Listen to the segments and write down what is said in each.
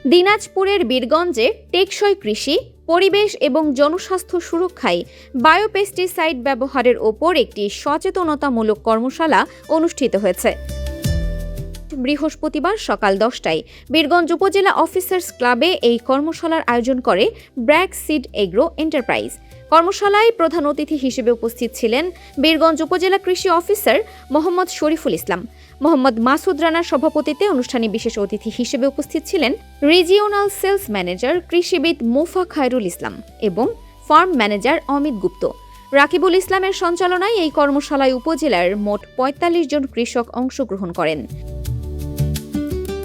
দিনাজপুরের বীরগঞ্জে টেকসই কৃষি, পরিবেশ এবং জনস্বাস্থ্য সুরক্ষায় বায়োপেস্টিসাইড ব্যবহারের ওপর একটি সচেতনতামূলক কর্মশালা অনুষ্ঠিত হয়েছে। বৃহস্পতিবার সকাল 10টায় বীরগঞ্জ উপজেলা অফিসার্স ক্লাবে এই কর্মশালার আয়োজন করে ব্র্যাক সিড এগ্রো এন্টারপ্রাইজ। কর্মশালায় প্রধান অতিথি হিসেবে উপস্থিত ছিলেন বীরগঞ্জ উপজেলা কৃষি অফিসার মোহাম্মদ শরীফুল ইসলাম। মোহাম্মদ মাসুদ রানার সভাপতিত্বে অনুষ্ঠানে বিশেষ অতিথি হিসেবে উপস্থিত ছিলেন রিজিওনাল সেলস ম্যানেজার কৃষিবিদ মোফা খায়রুল ইসলাম এবং ফার্ম ম্যানেজার অমিত গুপ্ত। রাকিবুল ইসলামের সঞ্চালনায় এই কর্মশালায় উপজেলার মোট ৪৫ জন কৃষক অংশগ্রহণ করেন।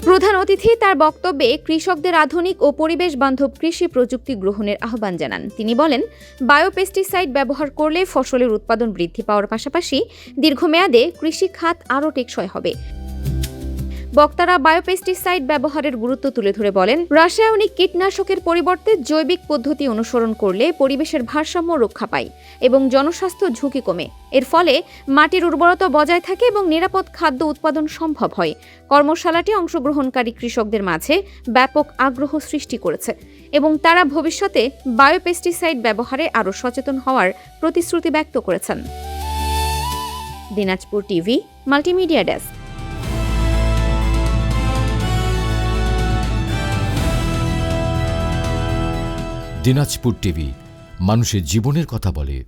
প্রধান অতিথি তার বক্তব্যে কৃষকদের আধুনিক ও পরিবেশ বান্ধব কৃষি প্রযুক্তি গ্রহণের আহ্বান জানান। তিনি বলেন, বায়োপেস্টিসাইড ব্যবহার করলে ফসলের উৎপাদন বৃদ্ধি পাওয়ার পাশাপাশি দীর্ঘমেয়াদে কৃষি খাত আরও টেকসই হবে। বক্তারা বায়োপেস্টিসাইড ব্যবহারের গুরুত্ব তুলে ধরে বলেন, রাসায়নিক কীটনাশকের পরিবর্তে জৈবিক পদ্ধতি অনুসরণ করলে পরিবেশের ভারসাম্য রক্ষা পায় এবং জনস্বাস্থ্য ঝুঁকি কমে। এর ফলে মাটির উর্বরতা বজায় থাকে এবং নিরাপদ খাদ্য উৎপাদন সম্ভব হয়। কর্মশালাটি অংশগ্রহণকারী কৃষকদের মাঝে ব্যাপক আগ্রহ সৃষ্টি করেছে এবং তারা ভবিষ্যতে বায়োপেস্টিসাইড ব্যবহারে আরও সচেতন হওয়ার প্রতিশ্রুতি ব্যক্ত করেছেন। Dinajpur TV multimedia desk. Dinajpur TV মানুষের জীবনের কথা বলে।